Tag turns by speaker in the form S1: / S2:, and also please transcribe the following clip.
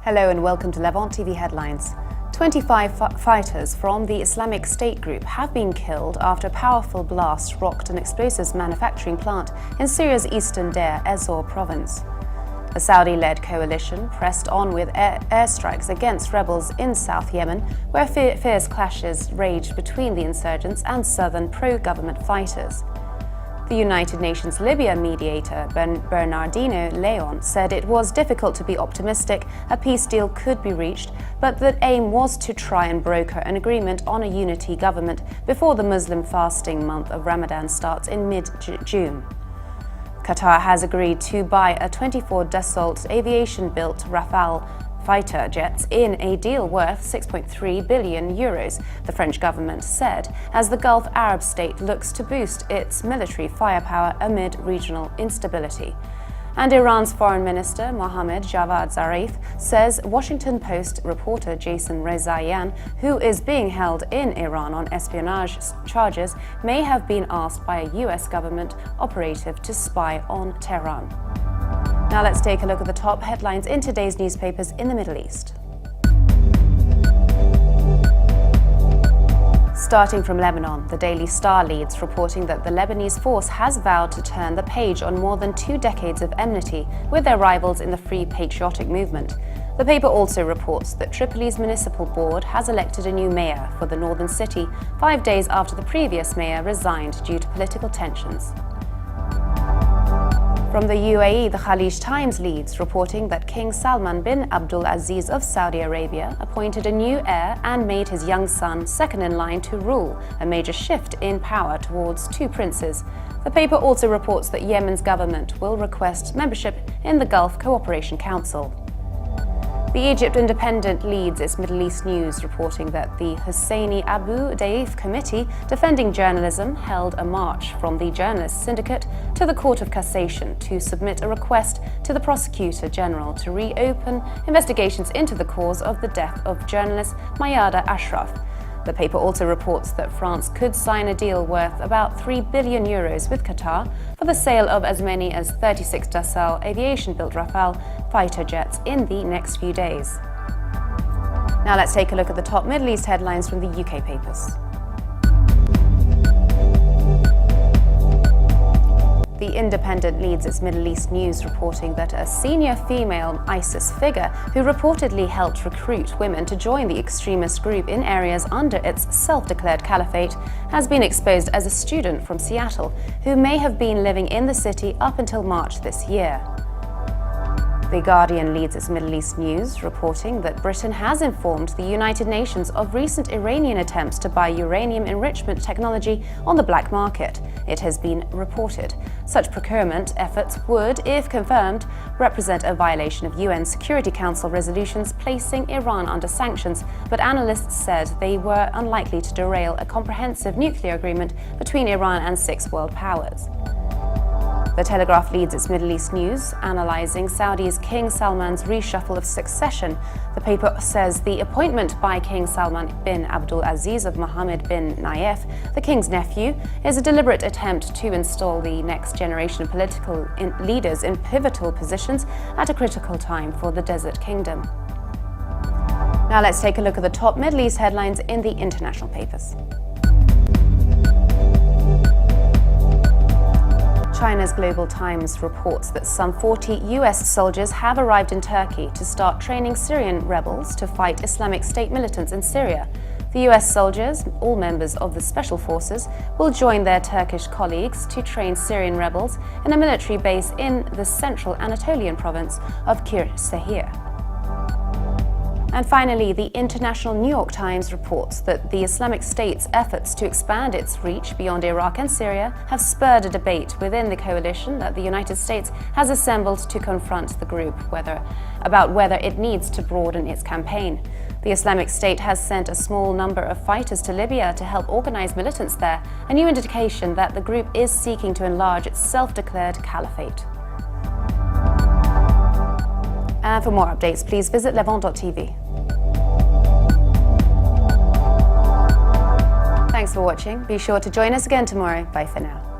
S1: Hello and welcome to Levant TV headlines. 25 fighters from the Islamic State group have been killed after a powerful blast rocked an explosives manufacturing plant in Syria's eastern Deir Ezzor province. A Saudi-led coalition pressed on with airstrikes against rebels in South Yemen, where fierce clashes raged between the insurgents and southern pro-government fighters. The United Nations Libya mediator Bernardino Leon said it was difficult to be optimistic a peace deal could be reached, but the aim was to try and broker an agreement on a unity government before the Muslim fasting month of Ramadan starts in mid-June. Qatar has agreed to buy a 24 Dassault aviation-built Rafale fighter jets in a deal worth €6.3 billion, the French government said, as the Gulf Arab state looks to boost its military firepower amid regional instability. And Iran's foreign minister, Mohammad Javad Zarif, says Washington Post reporter Jason Rezaian, who is being held in Iran on espionage charges, may have been asked by a US government operative to spy on Tehran. Now let's take a look at the top headlines in today's newspapers in the Middle East. Starting from Lebanon, the Daily Star leads, reporting that the Lebanese force has vowed to turn the page on more than 2 decades of enmity with their rivals in the Free Patriotic Movement. The paper also reports that Tripoli's municipal board has elected a new mayor for the northern city 5 days after the previous mayor resigned due to political tensions. From the UAE, the Khalij Times leads, reporting that King Salman bin Abdul Aziz of Saudi Arabia appointed a new heir and made his young son second in line to rule, a major shift in power towards 2 princes. The paper also reports that Yemen's government will request membership in the Gulf Cooperation Council. The Egypt Independent leads its Middle East news, reporting that the Husseini Abu Daif Committee defending journalism held a march from the Journalists Syndicate to the Court of Cassation to submit a request to the Prosecutor General to reopen investigations into the cause of the death of journalist Mayada Ashraf. The paper also reports that France could sign a deal worth about €3 billion with Qatar for the sale of as many as 36 Dassault aviation-built Rafale fighter jets in the next few days. Now let's take a look at the top Middle East headlines from the UK papers. The Independent leads its Middle East news, reporting that a senior female ISIS figure who reportedly helped recruit women to join the extremist group in areas under its self-declared caliphate has been exposed as a student from Seattle who may have been living in the city up until March this year. The Guardian leads its Middle East news, reporting that Britain has informed the United Nations of recent Iranian attempts to buy uranium enrichment technology on the black market. It has been reported. Such procurement efforts would, if confirmed, represent a violation of UN Security Council resolutions placing Iran under sanctions, but analysts said they were unlikely to derail a comprehensive nuclear agreement between Iran and 6 world powers. The Telegraph leads its Middle East news, analysing Saudi's King Salman's reshuffle of succession. The paper says the appointment by King Salman bin Abdul Aziz of Mohammed bin Nayef, the king's nephew, is a deliberate attempt to install the next generation of political leaders in pivotal positions at a critical time for the Desert Kingdom. Now let's take a look at the top Middle East headlines in the international papers. China's Global Times reports that some 40 US soldiers have arrived in Turkey to start training Syrian rebels to fight Islamic State militants in Syria. The US soldiers, all members of the Special Forces, will join their Turkish colleagues to train Syrian rebels in a military base in the central Anatolian province of Kirsehir. And finally, the International New York Times reports that the Islamic State's efforts to expand its reach beyond Iraq and Syria have spurred a debate within the coalition that the United States has assembled to confront the group about whether it needs to broaden its campaign. The Islamic State has sent a small number of fighters to Libya to help organize militants there, a new indication that the group is seeking to enlarge its self-declared caliphate. And for more updates, please visit Levant.tv. Thanks for watching. Be sure to join us again tomorrow. Bye for now.